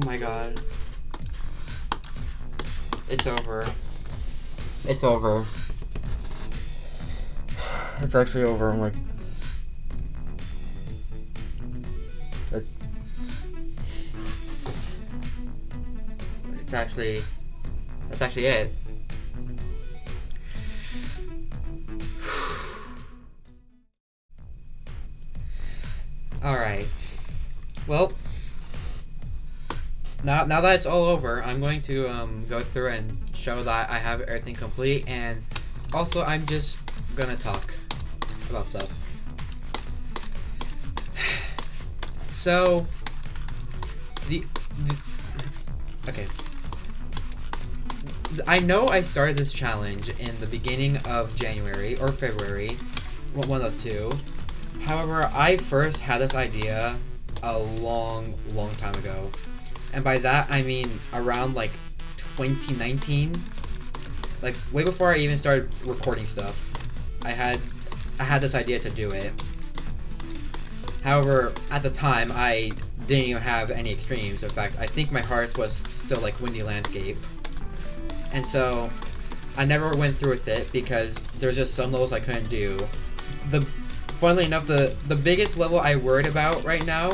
my god. It's over. It's over. It's actually over. I'm like... That's actually it. Alright. Well, now that it's all over, I'm going to go through and show that I have everything complete, and also I'm just gonna talk about stuff. So, okay. I know I started this challenge in the beginning of January or February, one of those two. However, I first had this idea a long time ago. And by that, I mean around like 2019. Like way before I even started recording stuff. I had this idea to do it. However, at the time, I didn't even have any extremes. In fact, I think my hardest was still like Windy Landscape. And so, I never went through with it because there's just some levels I couldn't do. Funnily enough, the biggest level I worried about right now,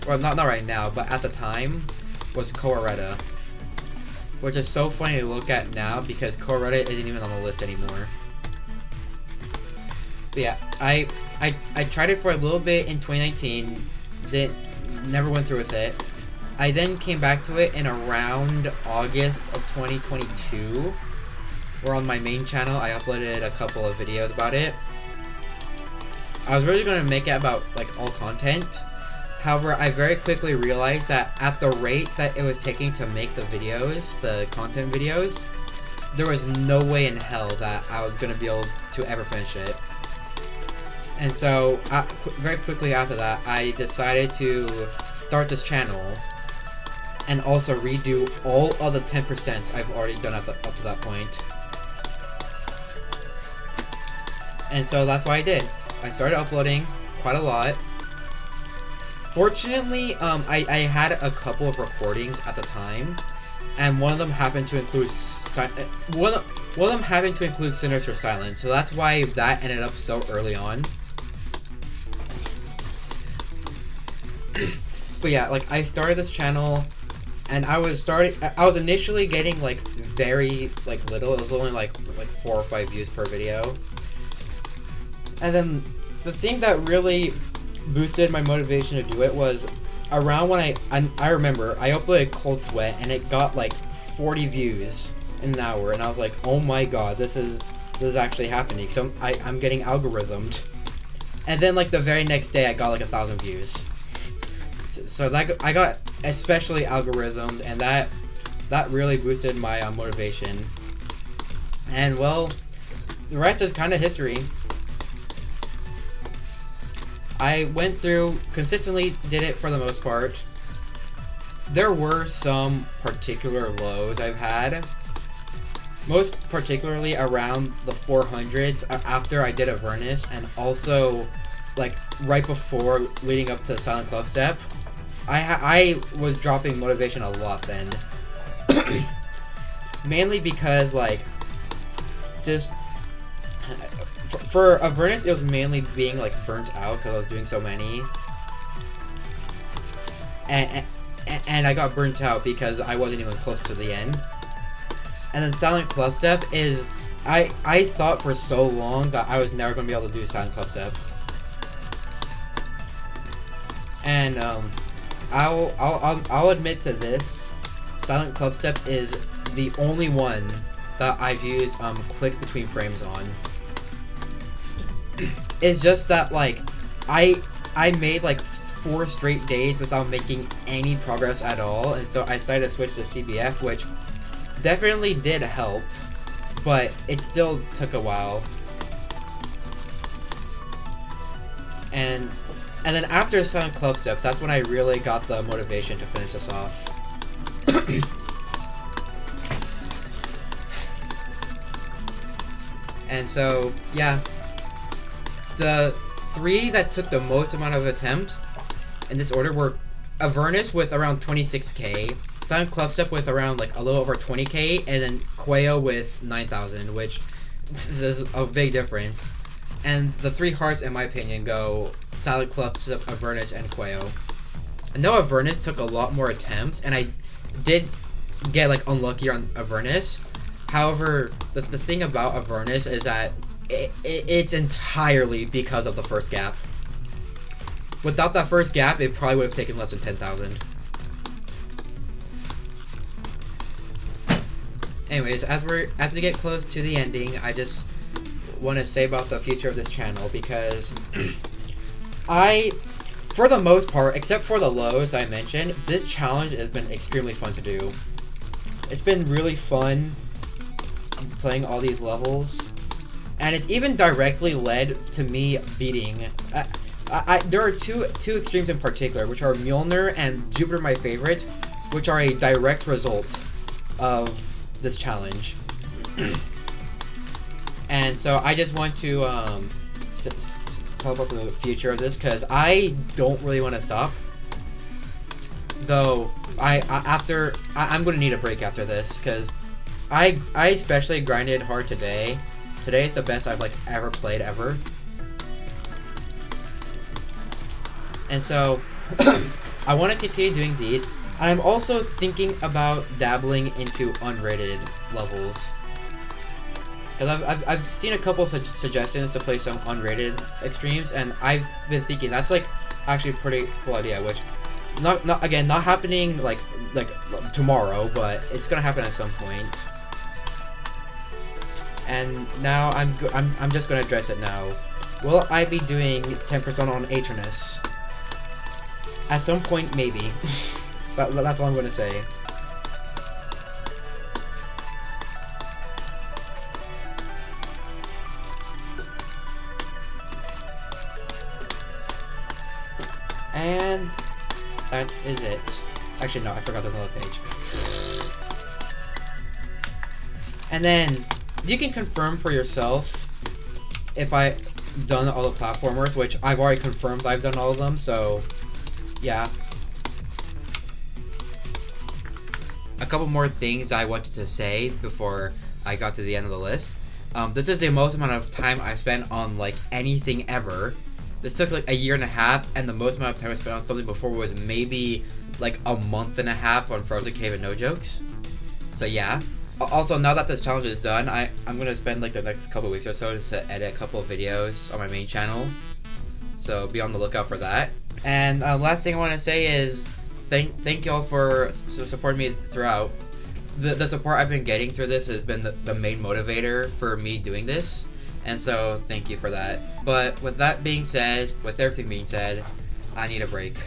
well not right now, but at the time, was Koareta. Which is so funny to look at now because Koareta isn't even on the list anymore. But yeah, I tried it for a little bit in 2019, never went through with it. I then came back to it in around August of 2022, where on my main channel I uploaded a couple of videos about it. I was really going to make it about like all content. However, I very quickly realized that at the rate that it was taking to make the videos, the content videos, there was no way in hell that I was going to be able to ever finish it. And so, very quickly after that, I decided to start this channel and also redo all of the 10% I've already done up to that point. And so that's what I did. I started uploading quite a lot. Fortunately, I had a couple of recordings at the time, and one of them happened to include Sinister Silence, so that's why that ended up so early on. But yeah, like I started this channel, and I was initially getting like very like little. It was only like 4 or 5 views per video. And then the thing that really boosted my motivation to do it was around when I remember I uploaded Cold Sweat and it got like 40 views in an hour, and I was like, oh my god, this is actually happening. So I'm getting algorithmed. And then like the very next day I got like 1,000 views. So that I got especially algorithmed, and that really boosted my motivation. And well, the rest is kind of history. I went through, consistently did it for the most part. There were some particular lows I've had. Most particularly around the 400s after I did Avernus, and also like right before leading up to Silent Club Step. I was dropping motivation a lot then. Mainly because like just for Avernus, it was mainly being like burnt out because I was doing so many, and I got burnt out because I wasn't even close to the end. And then Silent Club Step is I thought for so long that I was never going to be able to do Silent Club Step, and I'll admit to this, Silent Club Step is the only one that I've used click between frames on. It's just that like I made like 4 straight days without making any progress at all, and so I decided to switch to CBF, which definitely did help, but it still took a while. And then after Silent Club Step, that's when I really got the motivation to finish this off. And so, yeah. The 3 that took the most amount of attempts in this order were Avernus with around 26k, Silent Clubstep with around like a little over 20k, and then Quayo with 9,000, which is a big difference. And the 3 hearts, in my opinion, go Silent Clubstep, Avernus, and Quayo. I know Avernus took a lot more attempts, and I did get like unlucky on Avernus. However, the thing about Avernus is that it's entirely because of the first gap. Without that first gap, it probably would have taken less than 10,000. Anyways, as we get close to the ending, I just want to say about the future of this channel, because for the most part, except for the lows I mentioned, this challenge has been extremely fun to do. It's been really fun playing all these levels, and it's even directly led to me beating. There are two extremes in particular, which are Mjolnir and Jupiter My Favorite, which are a direct result of this challenge. And so I just want to talk about the future of this, because I don't really want to stop. Though I'm going to need a break after this, because I especially grinded hard today. Today is the best I've like ever played ever. And so I want to continue doing these. I'm also thinking about dabbling into unrated levels, because I've seen a couple of suggestions to play some unrated extremes, and I've been thinking that's like actually a pretty cool idea. Which not happening like tomorrow, but it's gonna happen at some point. And now I'm just gonna address it now. Will I be doing 10% on Aternus? At some point, maybe. That's all I'm gonna say. And that is it. Actually, no, I forgot there's another page. And then you can confirm for yourself if I've done all the platformers, which I've already confirmed I've done all of them, so yeah. A couple more things I wanted to say before I got to the end of the list. This is the most amount of time I've spent on like anything ever. This took like a year and a half, and the most amount of time I spent on something before was maybe like a month and a half on Frozen Cave and No Jokes. So yeah. Also, now that this challenge is done, I'm gonna spend like the next couple weeks or so just to edit a couple of videos on my main channel. So be on the lookout for that. And last thing I want to say is thank y'all for supporting me throughout. The support I've been getting through this has been the main motivator for me doing this, and so thank you for that. But with everything being said, I need a break.